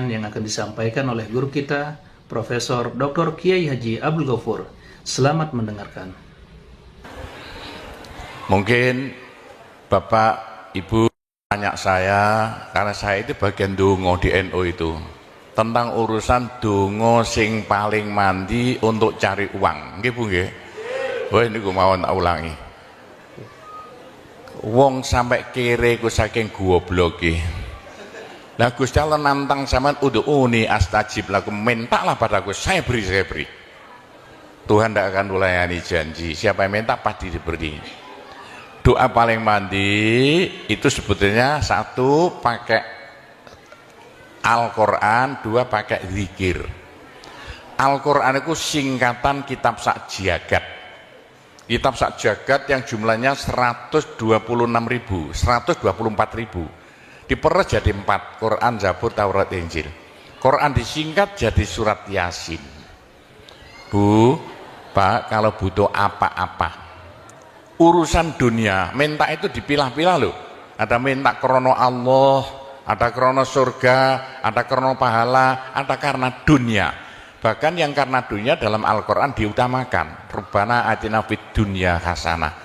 yang akan disampaikan oleh guru kita, Profesor Dr. Kiai Haji Abdul Ghafur. Selamat mendengarkan. Mungkin Bapak Ibu tanya saya, karena saya itu bagian dongo di NU itu, tentang urusan dongo sing paling mandi untuk cari uang. Nggih Bu nggih? Wah ini gue mau tak ulangi. Wong sampai kere ku saking gobloke. Lah Gusti Allah nantang sampean ud'uni astajib lakum, mintalah padaku, saya beri. Tuhan tidak akan melayani janji, siapa yang minta pasti diberi. Doa paling mandi itu sebetulnya satu pakai Al-Quran, dua pakai zikir. Al-Quran itu singkatan kitab sak jagat. Kitab sak jagat yang jumlahnya 124.000 diperes jadi 4, Quran, Zabur, Taurat, Injil. Quran disingkat jadi surat Yasin. Bu, Pak, kalau butuh apa-apa urusan dunia, minta itu dipilah-pilah loh. Ada minta krono Allah, ada krono surga, ada krono pahala, ada karena dunia. Bahkan yang karena dunia dalam Al-Quran diutamakan. Rabbana atina fid dunya hasanah.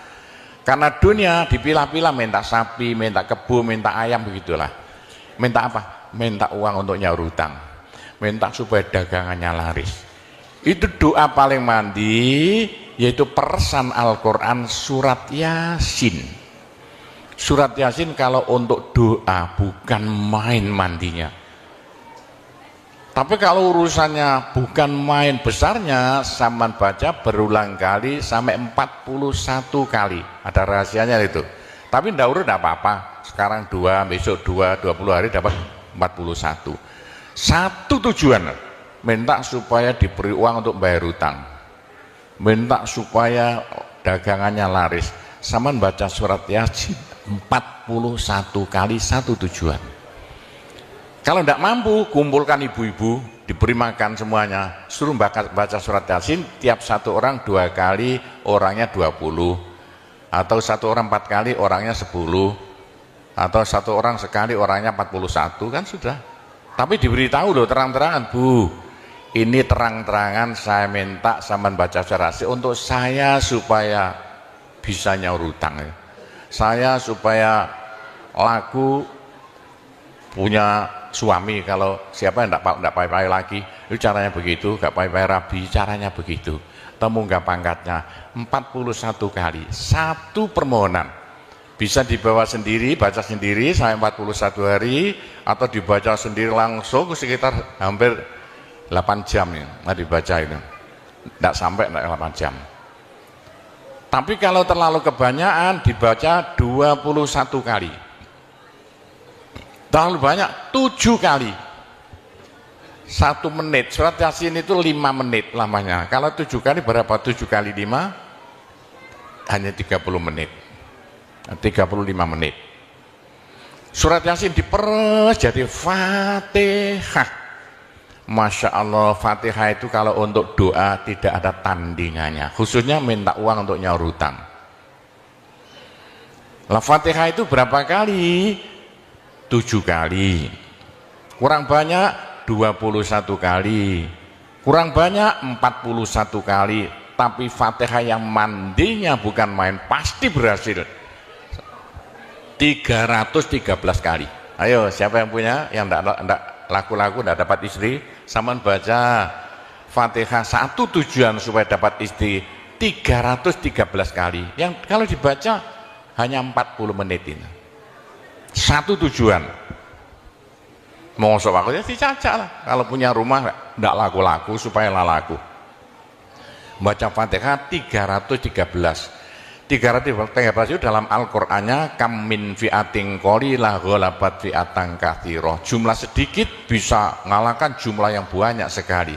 Karena dunia dipilah-pilah, minta sapi, minta kebo, minta ayam, begitulah. Minta apa? Minta uang untuk nyaur hutang, minta supaya dagangannya laris. Itu doa paling mandi, yaitu peresan Al-Quran surat Yasin. Surat Yasin kalau untuk doa bukan main mandinya. Tapi kalau urusannya bukan main besarnya, sampean baca berulang kali sampai 41 kali. Ada rahasianya itu. Tapi ndak urut ndak apa-apa. Sekarang 2, besok 2, 20 hari dapat 41. Satu tujuan, minta supaya diberi uang untuk bayar hutang. Minta supaya dagangannya laris. Sampean baca surat Yasin 41 kali, satu tujuan. Kalau tidak mampu, kumpulkan ibu-ibu, diberi makan semuanya, suruh baca surat Yasin, tiap satu orang 2 kali, orangnya 20, atau satu orang 4 kali, orangnya 10, atau satu orang sekali, orangnya 41, kan sudah. Tapi diberitahu loh terang-terangan, Bu, ini terang-terangan saya minta sampean baca surat Yasin untuk saya supaya bisa nyaur hutang, saya supaya laku punya suami, kalau siapa yang tidak payah-payah lagi, itu caranya begitu, gak payah-payah rabi, caranya begitu. Temu gak pangkatnya 41 kali, satu permohonan. Bisa dibawa sendiri, baca sendiri sampai 41 hari, atau dibaca sendiri langsung sekitar hampir 8 jam ya, dibaca itu. Tidak sampai 8 jam. Tapi kalau terlalu kebanyakan, dibaca 21 kali. Terlalu banyak 7 kali 1 menit. Surat Yasin itu 5 menit lamanya. Kalau 7 kali berapa? 7 kali 5 hanya 30 menit, 35 menit. Surat Yasin diperes jadi Fatihah. Masya Allah, Fatihah itu kalau untuk doa tidak ada tandingannya, khususnya minta uang untuk nyaur hutang. Lah Fatihah itu berapa kali? 7 kali, kurang banyak 21 kali, kurang banyak 41 kali. Tapi Fatihah yang mandinya bukan main, pasti berhasil 313 kali. Ayo siapa yang punya, yang enggak laku-laku, enggak dapat istri, sampean baca Fatihah, satu tujuan supaya dapat istri 313 kali. Yang kalau dibaca hanya 40 menit ini. Satu tujuan. Mau sok ya dicacak lah. Kalau punya rumah tidak laku-laku supaya laku. Baca Fatihah 313 itu dalam Al-Qur'annya kam min fi'atin qalilah ghalabat fi'atan katsirah. Jumlah sedikit bisa ngalahkan jumlah yang banyak sekali.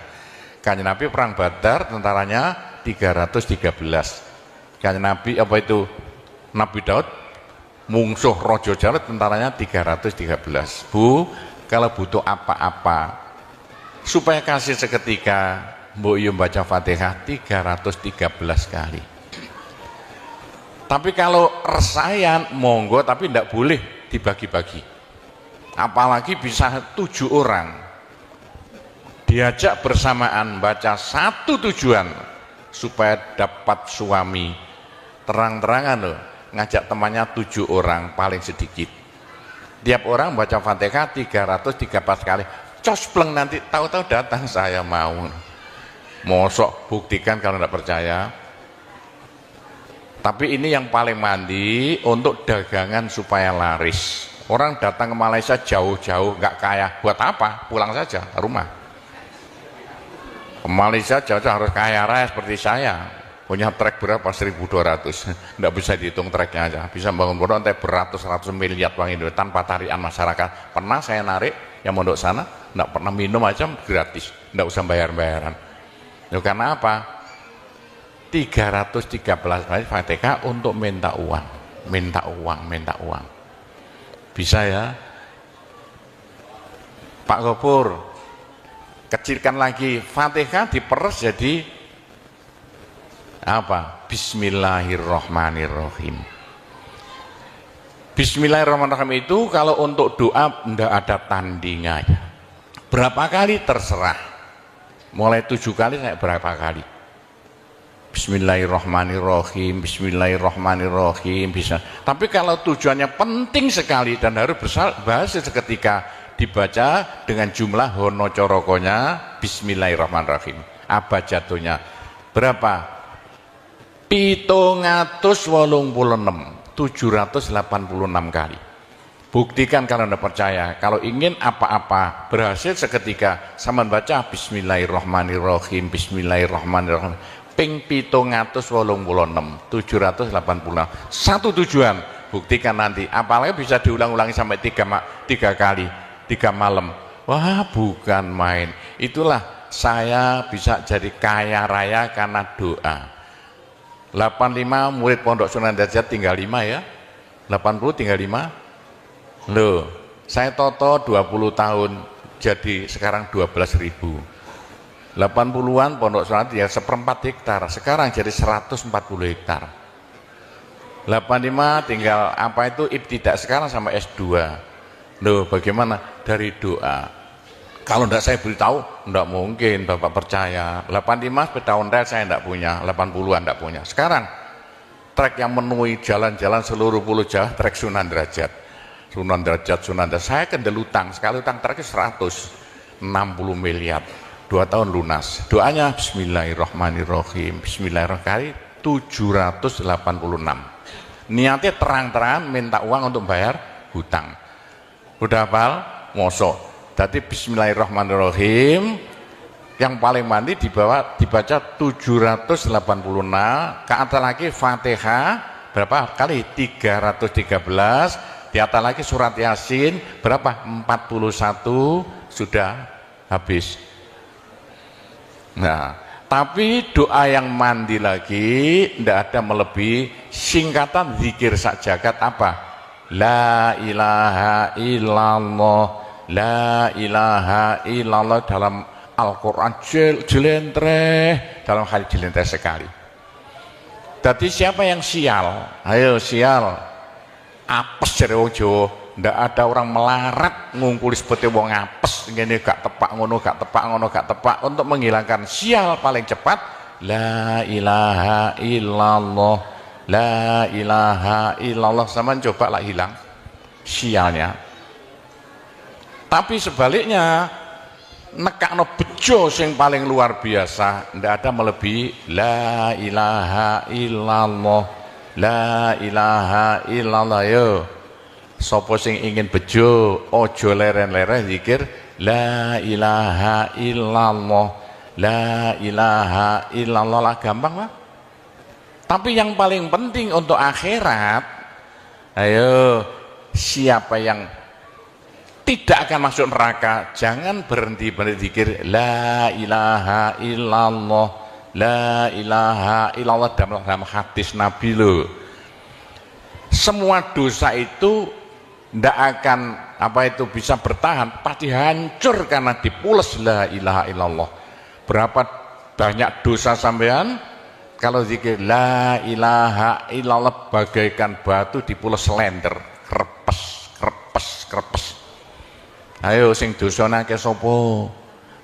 Kanjeng Nabi perang Badar tentaranya 313. Kanjeng Nabi apa itu? Nabi Daud mungsuh Raja Jalut tentaranya 313. Bu, kalau butuh apa-apa supaya kasih seketika, mbok yo baca Fatihah 313 kali. Tapi kalau resayan monggo, tapi tidak boleh dibagi-bagi. Apalagi bisa 7 orang. diajak bersamaan baca satu tujuan supaya dapat suami, terang-terangan loh, ngajak temannya 7 orang paling sedikit, tiap orang baca Fatihah 313 kali, cospleng, nanti tahu-tahu datang saya mau. Mosok buktikan kalau tidak percaya. Tapi ini yang paling mandi untuk dagangan supaya laris. Orang datang ke Malaysia jauh-jauh nggak kaya, buat apa? Pulang saja rumah. Ke Malaysia jauh-jauh harus kaya raya seperti saya. Punya trek berapa? 1.200. Nggak bisa dihitung treknya aja. Bisa bangun pondok nanti beratus-ratus miliar uang Indonesia tanpa tarian masyarakat. Pernah saya narik yang mondok sana, nggak pernah minum aja gratis, nggak usah bayar-bayaran. Ya, karena apa? 313 kali Fatihah untuk minta uang, minta uang, minta uang. Bisa ya? Pak Gopur, kecilkan lagi, Fatihah diperes jadi apa? Bismillahirrahmanirrahim. Bismillahirrahmanirrahim itu kalau untuk doa tidak ada tandingannya. Berapa kali terserah. Mulai 7 kali saya berapa kali. Bismillahirrahmanirrahim, Bismillahirrahmanirrahim, bisa. Tapi kalau tujuannya penting sekali dan harus bahasa seketika dibaca dengan jumlah hono corokonya Bismillahirrahmanirrahim. Apa jatuhnya? Berapa? 786 kali. Buktikan kalau Anda percaya. Kalau ingin apa-apa berhasil seketika, sama baca Bismillahirrahmanirrahim, Bismillahirrahmanirrahim. Ping 786. Satu tujuan, buktikan nanti. Apalagi bisa diulang-ulangi sampai 3 kali, 3 malam. Wah, bukan main. Itulah saya bisa jadi kaya raya karena doa. 85 murid Pondok Sunan Derajat tinggal 5 ya. 80 tinggal 5. Loh, saya toto 20 tahun jadi sekarang 12.000. 80-an Pondok Sunan ya 1/4 hektar, sekarang jadi 140 hektar. 85 tinggal apa itu ibtidak, sekarang sama S2. Loh, bagaimana? Dari doa. Kalau tidak saya beritahu, tidak mungkin Bapak percaya. 85 sepeda ontel saya tidak punya, 80-an tidak punya. Sekarang trek yang memenuhi jalan-jalan seluruh pulau Jawa, trek Sunan Derajat. Sunan Derajat, saya kendelutang, sekali utang terakhir 160 miliar, 2 tahun lunas. Doanya Bismillahirrahmanirrahim, Bismillahirrahmanirrahim, 786. Niatnya terang-terangan minta uang untuk bayar hutang. Udah hafal? Mosok. Jadi Bismillahirrahmanirrahim yang paling mandi dibaca 786, ke atas lagi Fatihah berapa kali? 313. Di atas lagi surat Yasin berapa? 41, sudah habis. Nah, tapi doa yang mandi lagi tidak ada melebihi singkatan zikir sakjagat apa? La ilaha illallah, la ilaha illallah dalam Al-Quran jelentreh, dalam hadis jelentreh sekali. Jadi siapa yang sial? Ayo sial. Apes dari wong Jawa, ndak ada orang melarat ngungkuli seperti wong apes, ngene gak tepak ngono, gak tepak ngono, gak tepak, untuk menghilangkan sial paling cepat la ilaha illallah, la ilaha illallah. Sama coba lah hilang sialnya. Tapi sebaliknya nekakno bejo sing paling luar biasa, ndak ada melebihi la ilaha illallah, la ilaha illallah. Yo sapa sing ingin bejo ojo leren-leren zikir la ilaha illallah, la ilaha illallah lah, gampang lah. Tapi yang paling penting untuk akhirat, ayo siapa yang tidak akan masuk neraka jangan berhenti berzikir la ilaha illallah, la ilaha illallah dalam hadis Nabi loh. Semua dosa itu tidak akan bisa bertahan, pasti hancur karena dipules la ilaha illallah. Berapa banyak dosa sampean kalau zikir la ilaha illallah bagaikan batu dipules lender, krepes krepes krepes. Ayo sing dosane akeh sapa?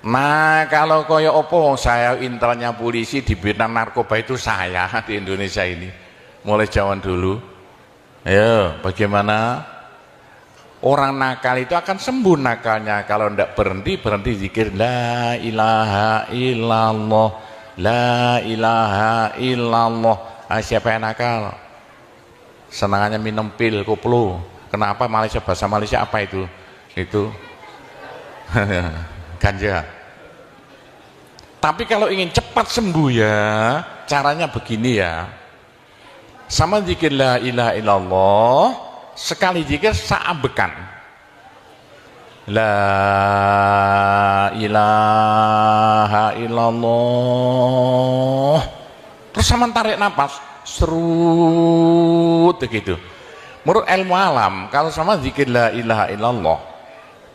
Nah, kalau koyo opo saya intelnya polisi di bidang narkoba itu saya di Indonesia ini. Mulai zaman dulu. Ayo, bagaimana? Orang nakal itu akan sembuh nakalnya kalau tidak berhenti zikir la ilaha illallah, la ilaha illallah. Siapa yang nakal? Senangannya minum pil koplo. Kenapa Malaysia, bahasa Malaysia apa itu? Itu ganja. Tapi kalau ingin cepat sembuh ya, caranya begini ya. Sama zikir la ilaha illallah, sekali zikir saambekan. La ilaha illallah. Terus sama tarik nafas, serut begitu. Menurut ilmu alam, kalau sama zikir la ilaha illallah,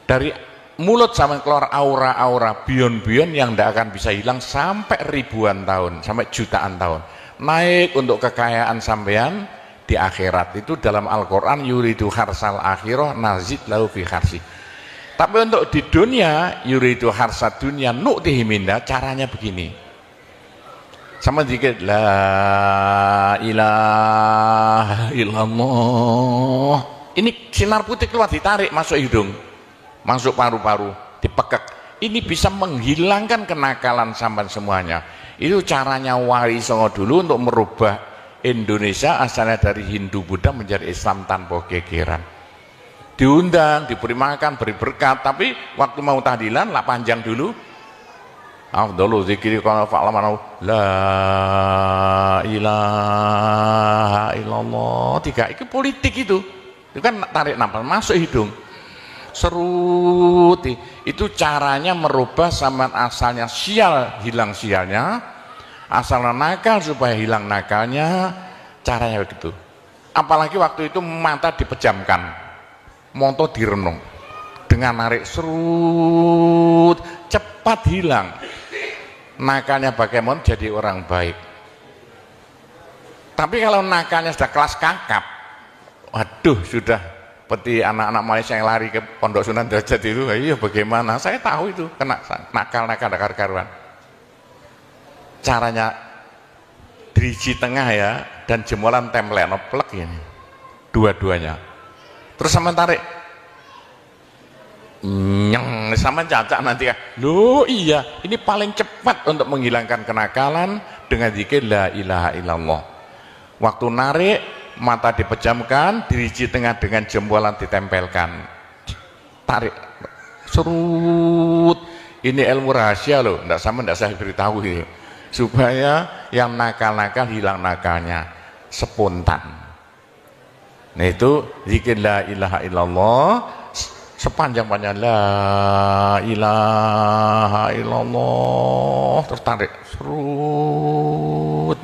dari mulut sama keluar aura-aura bion-bion yang tidak akan bisa hilang sampai ribuan tahun, sampai jutaan tahun. Naik untuk kekayaan sampean di akhirat. Itu dalam Al-Quran, yuridu harsal akhirah nazid lahu fi harsi. Tapi untuk di dunia, yuridu harsad dunia nu'tihi minda, caranya begini. Sama dikit la ilaha illallah. Ini sinar putih keluar, ditarik masuk hidung, masuk paru-paru, dipekek. Ini bisa menghilangkan kenakalan sampai semuanya. Itu caranya Wali Songo dulu untuk merubah Indonesia asalnya dari Hindu Buddha menjadi Islam tanpa gegeran. Diundang, diberi makan, beri berkat, tapi waktu mau tahlilan lah panjang dulu. Afdalu zikri kana fa'lamana la ilaha illallah. Tiga itu politik itu. Itu kan tarik nafas masuk hidung. Serut. Itu caranya merubah zaman asalnya sial, hilang sialnya, asalnya nakal supaya hilang nakalnya, caranya begitu. Apalagi waktu itu mata dipejamkan, monto direnung, dengan narik serut, cepat hilang nakalnya. Bagaimana jadi orang baik. Tapi kalau nakalnya sudah kelas kakap, waduh, sudah seperti anak-anak Malaysia yang lari ke Pondok Sunan Derajat itu. Iya, bagaimana? Saya tahu itu kena nakal-nakal karuan. Caranya driji tengah ya, dan jemuran template plek ini, dua-duanya. Terus sama tarik, nyeng, sama cacak nanti ya. Loh iya, ini paling cepat untuk menghilangkan kenakalan dengan zikir la ilaha illallah. Waktu narik, mata dipejamkan, diriji tengah dengan jempolan ditempelkan, tarik, serut. Ini ilmu rahasia loh, tidak saya beritahu ini, supaya yang nakal-nakal hilang nakalnya spontan. Nah itu zikir la ilaha illallah sepanjang-panjang la ilaha illallah, terus tarik, serut.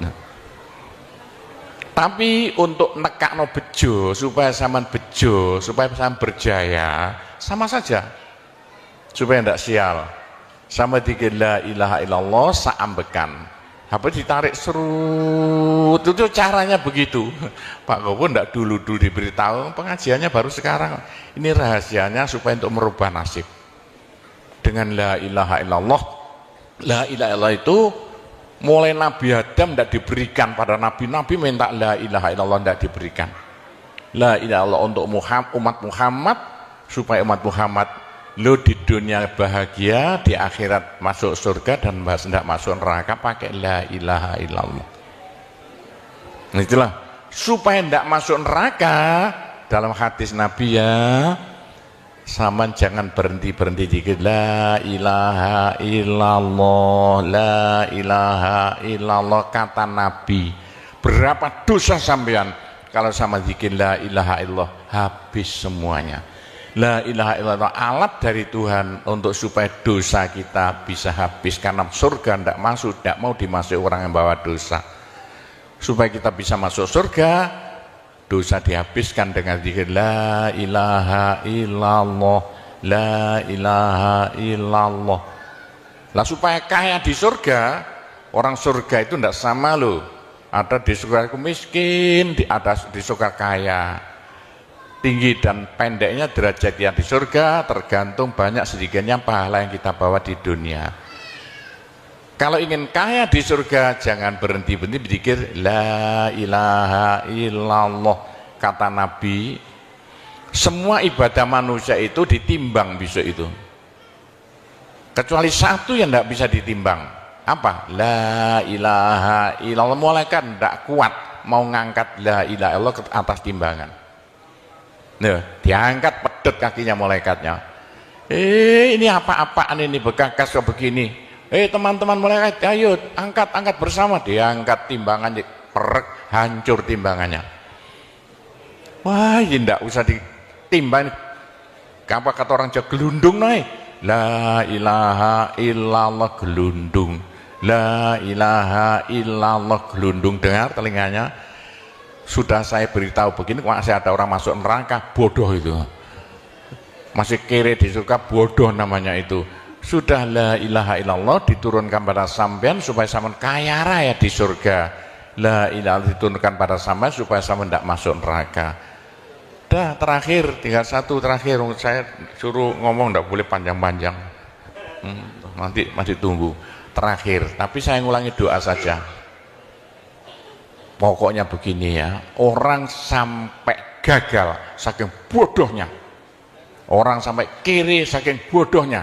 Tapi untuk nekakno bejo, supaya sampean bejo, supaya sampean berjaya, sama saja. Supaya tidak sial. Sama dikir la ilaha illallah saambekan. Apa ditarik serut, itu caranya begitu. Pak Gowo tidak dulu diberitahu, pengajiannya baru sekarang. Ini rahasianya supaya untuk merubah nasib. Dengan la ilaha illallah. La ilaha illallah itu mulai Nabi Adam tidak diberikan pada nabi-nabi, minta la ilaha illallah tidak diberikan. La ilaha illallah untuk umat Muhammad, supaya umat Muhammad lo di dunia bahagia, di akhirat masuk surga, dan tidak masuk neraka pakai la ilaha illallah. Nah, itulah supaya tidak masuk neraka. Dalam hadis Nabi ya, sama jangan berhenti dikit la ilaha illallah, la ilaha illallah. Kata Nabi, berapa dosa sampean kalau sama zikir la ilaha illallah, habis semuanya. La ilaha illallah alat dari Tuhan untuk supaya dosa kita bisa habis, karena surga tidak masuk, tidak mau dimasuki orang yang bawa dosa. Supaya kita bisa masuk surga, dosa dihabiskan dengan zikir la ilaha illallah, la ilaha illallah. Lah supaya kaya di surga, orang surga itu tidak sama loh. Ada di surga miskin, ada di surga kaya. tinggi dan pendeknya derajat yang di surga tergantung banyak sedikitnya pahala yang kita bawa di dunia. Kalau ingin kaya di surga, jangan berhenti-berhenti berzikir la ilaha illallah. Kata Nabi, semua ibadah manusia itu ditimbang besok itu, kecuali satu yang tidak bisa ditimbang. Apa? La ilaha illallah. Malaikat tidak kuat mau ngangkat la ilaha illallah ke atas timbangan. Nah, diangkat pedot kakinya malaikatnya. Ini apa-apaan ini, bekas kok begini. Teman-teman malaikat, ayo angkat bersama. Diangkat timbangannya, perek, hancur timbangannya. Wah, ini tidak usah ditimbang. Apa kata orang Jawa, gelundung naik. La ilaha illallah, gelundung. La ilaha illallah, gelundung. Dengar telinganya. Sudah saya beritahu begini, masih ada orang masuk neraka, bodoh itu. Masih kere di surga, bodoh namanya itu. Sudah la ilaha illallah diturunkan pada sampean supaya sampean kaya raya di surga. La ilaha diturunkan pada sampean supaya sampean tidak masuk neraka. Dah, terakhir, tinggal satu terakhir. Saya suruh ngomong tidak boleh panjang-panjang. Nanti masih tunggu. Terakhir, tapi saya ngulangi doa saja. Pokoknya begini ya, orang sampai gagal saking bodohnya, orang sampai kiri saking bodohnya.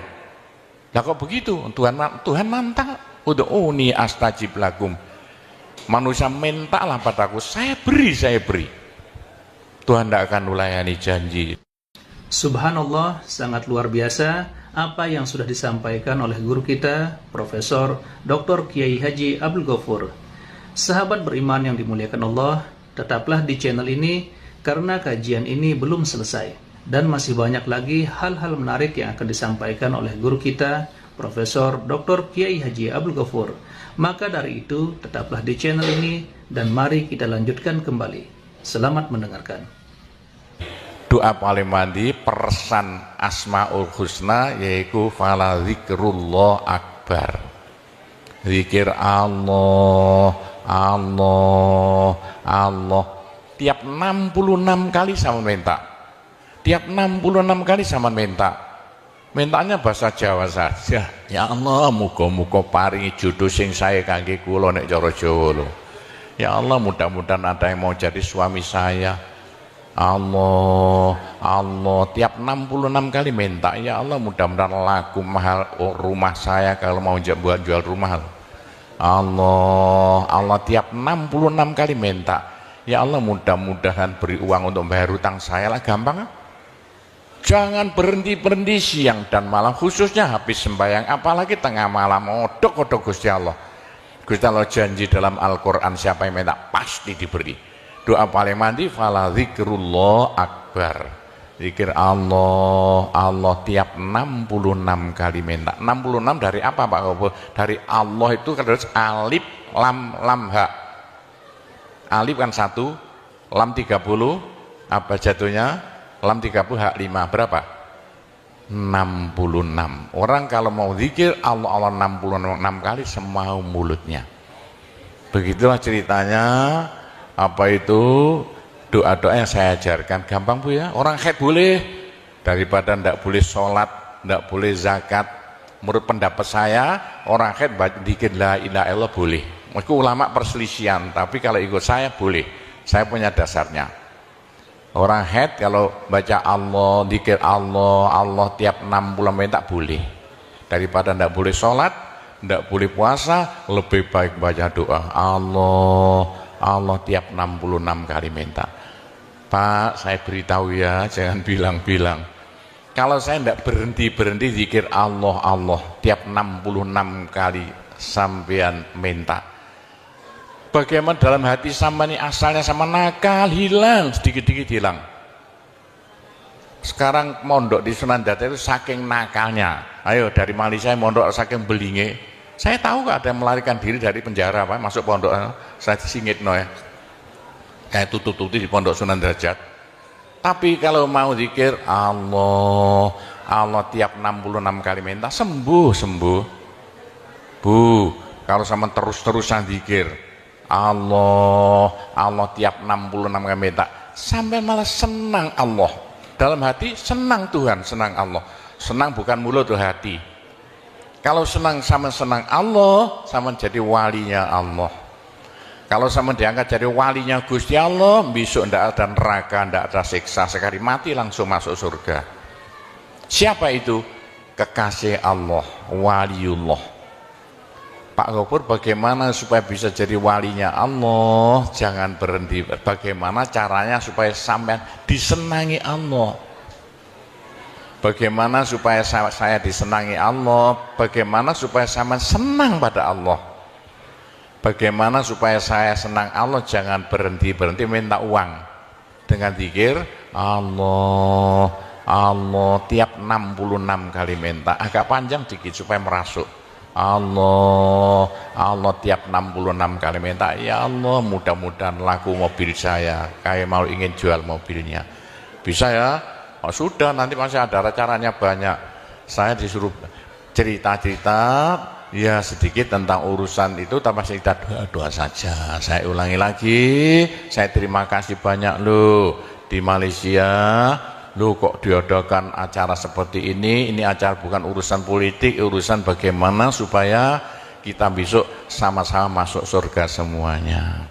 Lah kok begitu? Tuhan mantap. Ud'uni astajib lakum. Manusia mintalah padaku, saya beri. Tuhan tidak akan melayani janji. Subhanallah, sangat luar biasa apa yang sudah disampaikan oleh guru kita, Profesor Dr. Kiai Haji Abdul Ghafur. Sahabat beriman yang dimuliakan Allah, tetaplah di channel ini karena kajian ini belum selesai dan masih banyak lagi hal-hal menarik yang akan disampaikan oleh guru kita, Profesor Dr. Kiai Haji Abdul Ghafur. Maka dari itu, tetaplah di channel ini dan mari kita lanjutkan kembali. Selamat mendengarkan. Doa paling mandi persan Asmaul Husna yaitu fala zikrullah akbar. Zikir Allah, Allah, Allah. Tiap 66 kali sama minta. Tiap 66 kali sama minta. Mintanya bahasa Jawa saja. Ya Allah, muga-muga paringi jodoh sing sae kangge kula nek cara Jawa lho. Ya Allah, mudah-mudahan ada yang mau jadi suami saya. Allah, Allah, tiap 66 kali minta. Ya Allah, mudah-mudahan laku mahal rumah saya kalau mau buat jual rumah. Allah, Allah, tiap 66 kali minta. Ya Allah, mudah-mudahan beri uang untuk bayar hutang saya lah, gampang. Jangan berhenti siang dan malam, khususnya habis sembahyang, apalagi tengah malam. Odok-odok Gusti Allah. Gusti Allah janji dalam Al-Quran, siapa yang minta pasti diberi. Doa paling mandi fala zikrullah akbar. Zikir Allah, Allah tiap 66 kali minta. 66 dari apa Pak Kobo? Dari Allah itu kan harus alif lam ha. Alif kan 1, lam 30, apa jatuhnya? Lam 30 hak 5, berapa? 66. Orang kalau mau zikir Allah 66 kali semau mulutnya. Begitulah ceritanya. Apa itu doa-doa yang saya ajarkan, gampang Bu ya. Orang haid boleh, daripada tidak boleh sholat, tidak boleh zakat. Menurut pendapat saya, orang haid dikit la ilaha illallah boleh. Mungkin ulama perselisihan, tapi kalau ikut saya boleh. Saya punya dasarnya. Orang haid kalau baca Allah, dikir Allah, Allah tiap 60 menit tak boleh. Daripada tidak boleh sholat, tidak boleh puasa, lebih baik baca doa Allah, Allah tiap 66 kali minta. Pak, saya beritahu ya, jangan bilang-bilang. Kalau saya tidak berhenti zikir Allah, Allah tiap 66 kali sampean minta. Bagaimana dalam hati sama ini asalnya sama nakal, hilang, sedikit-sedikit hilang. Sekarang mondok di Sunan Data itu saking nakalnya. Ayo dari Malaysia mondok saking belinge. Saya tahu gak ada yang melarikan diri dari penjara, Pak, masuk pondok, saya disingit no ya. Kayak tutup-tutup di pondok Sunan Derajat. Tapi kalau mau zikir Allah, Allah tiap 66 kali minta, sembuh. Bu, kalau sama terus-terusan zikir Allah, Allah tiap 66 kali minta, sampai malah senang Allah. Dalam hati senang Tuhan, senang Allah. Senang bukan mulut tuh hati. Kalau senang sama senang Allah, sama jadi walinya Allah. Kalau sama diangkat jadi walinya Gusti Allah, besok ndak ada neraka, ndak ada siksa, sekali mati langsung masuk surga. Siapa itu? Kekasih Allah, waliullah. Pak Ghafur, bagaimana supaya bisa jadi walinya Allah? Jangan berhenti. Bagaimana caranya supaya sampai disenangi Allah? Bagaimana supaya saya disenangi Allah? Bagaimana supaya saya senang pada Allah? Bagaimana supaya saya senang Allah? Jangan berhenti minta uang dengan zikir Allah, Allah tiap 66 kali minta, agak panjang dikit supaya merasuk. Allah, Allah tiap 66 kali minta, ya Allah mudah-mudahan laku mobil saya, kayak mau ingin jual mobilnya. Bisa ya? Oh, sudah, nanti masih ada caranya banyak. Saya disuruh cerita-cerita ya sedikit tentang urusan itu, tanpa cerita doa saja. Saya ulangi lagi, saya terima kasih banyak loh di Malaysia. Loh kok diadakan acara seperti ini acara bukan urusan politik, urusan bagaimana supaya kita besok sama-sama masuk surga semuanya.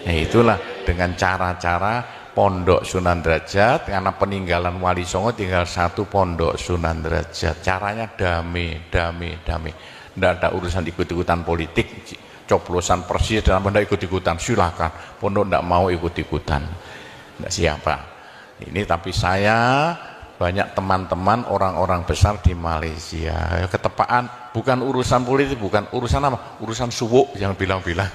Nah itulah dengan cara-cara Pondok Sunan Derajat, karena peninggalan Wali Songo tinggal satu Pondok Sunan Derajat. Caranya damai. Tidak ada urusan ikut-ikutan politik, coblosan persis dalam benda ikut-ikutan, silakan. Pondok tidak mau ikut-ikutan, tidak siapa. Ini tapi saya banyak teman-teman orang-orang besar di Malaysia. Ketepaan bukan urusan politik, bukan urusan apa? Urusan suwuk yang bilang-bilang.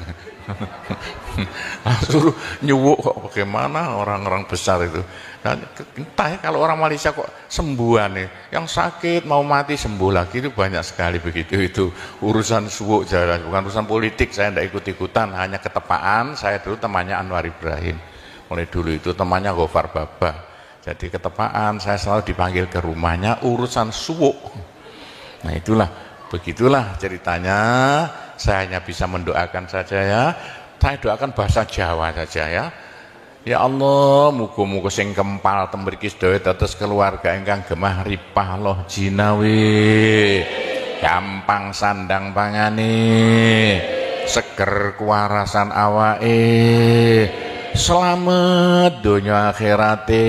Suruh nyuwuk kok bagaimana orang-orang besar itu. Nah, entah ya, kalau orang Malaysia kok sembuhan nih, yang sakit mau mati sembuh lagi itu banyak sekali begitu. Itu urusan suwuk jalan, bukan urusan politik. Saya tidak ikut-ikutan, hanya ketepaan. Saya dulu temannya Anwar Ibrahim. Mulai dulu itu temannya Gofar Baba. Jadi ketepaan saya selalu dipanggil ke rumahnya urusan suwuk. Nah itulah, begitulah ceritanya. Saya hanya bisa mendoakan saja ya. Saya doakan bahasa Jawa saja ya. Ya Allah, muga-muga sing kempal tembriki sedaya dados keluarga ingkang gemah ripah loh jinawi. Gampang sandang pangane, seger kuwarasan awake. Selamat dunia akhirate,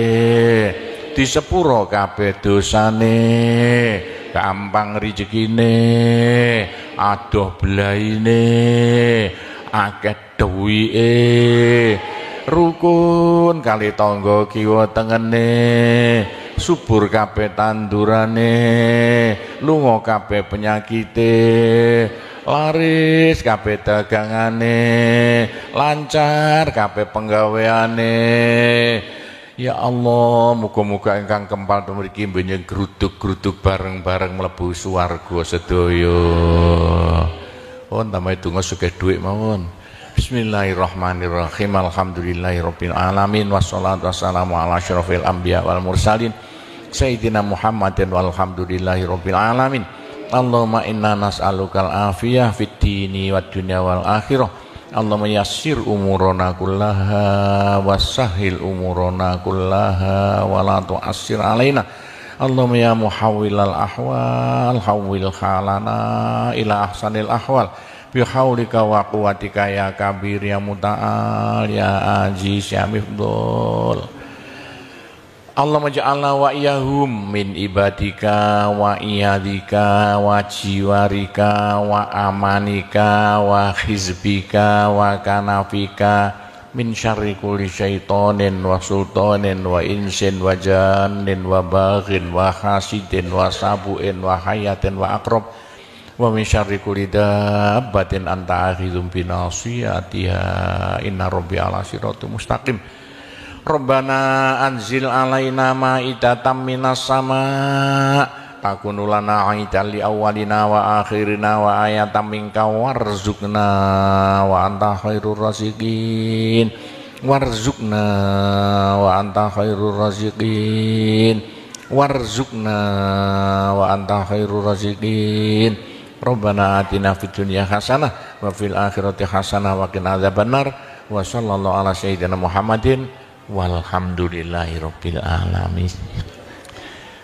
di sepuro kabeh dosane, gampang rezekine, adoh belaine, akeh duwike, rukun kali tangga kiwa tengene, subur kabeh tandurane, lunga kabeh penyakite, laris kabeh dagangane, lancar kabeh penggaweane. Ya Allah, muga-muga ingkang kempal mriki mbenjing gruduk-gruduk bareng-bareng mlebu swarga sedaya. Oh, tambahe donga sugih dhuwit mawon. Bismillahirrahmanirrahim. Alhamdulillahirabbil alamin wassalatu wassalamu ala asyrofil anbiya wal mursalin sayyidina Muhammadin walhamdulillahirabbil alamin. Allahumma inna nas'alukal afiyah fid dini wad dunya wal akhirah. Allahumma yassir umurana kullaha wassahhil umurana kullaha wa la tu'assir alaina. Allahumma ya muhawwilal ahwal hawwil halana ila ahsanil ahwal bi haulika wa quwwatika ya kabir ya muta'al ya aziz ya mifdul. Allahumma ja'alna wa iyahum min ibadika wa iyadika wa jiwarika wa amanika wa hizbika wa kanafika min syarri kulli syaitonin wa sultanin wa insin wa jannin wa baghin wa hasidin wa sabu'in wa hayatin wa akrab wa min syarri kulli dabbatin anta akhidhum binasiyatiha inna rabbi ala siratul mustaqim. Rabbana anzil alaina ma'idatan minas sama takunu lana aidan li awwalina wa akhirina wa ayatan minka warzuqna wa anta khairur raziqin warzuqna wa anta khairur raziqin warzuqna wa anta khairur raziqin. Rabbana atina fid dunya hasanah wa fil akhirati hasanah wa qina adzabannar wa sallallahu ala sayyidina Muhammadin Walhamdulillahirabbil alamin.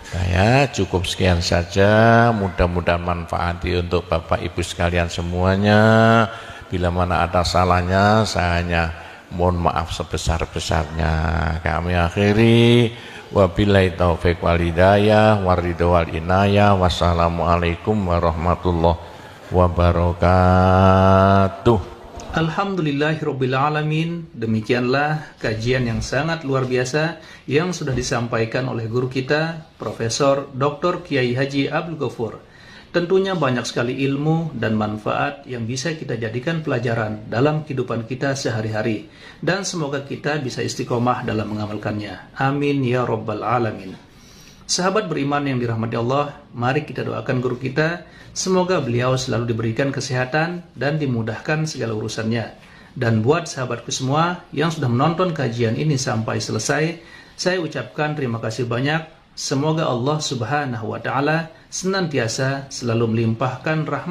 Saya cukup sekian saja, mudah-mudahan manfaati untuk Bapak Ibu sekalian semuanya. Bila mana ada salahnya, saya hanya mohon maaf sebesar-besarnya. Kami akhiri, wabillahi taufik wal hidayah, waridho wal inayah, wassalamualaikum warahmatullahi wabarakatuh. Alhamdulillahirrabbilalamin. Demikianlah kajian yang sangat luar biasa yang sudah disampaikan oleh guru kita, Profesor Dr. Kiai Haji Abdul Ghafur. Tentunya banyak sekali ilmu dan manfaat yang bisa kita jadikan pelajaran dalam kehidupan kita sehari-hari. Dan semoga kita bisa istiqomah dalam mengamalkannya. Amin ya rabbal alamin. Sahabat beriman yang dirahmati Allah, mari kita doakan guru kita, semoga beliau selalu diberikan kesehatan dan dimudahkan segala urusannya. Dan buat sahabatku semua yang sudah menonton kajian ini sampai selesai, saya ucapkan terima kasih banyak. Semoga Allah Subhanahu wa Ta'ala senantiasa selalu melimpahkan rahmat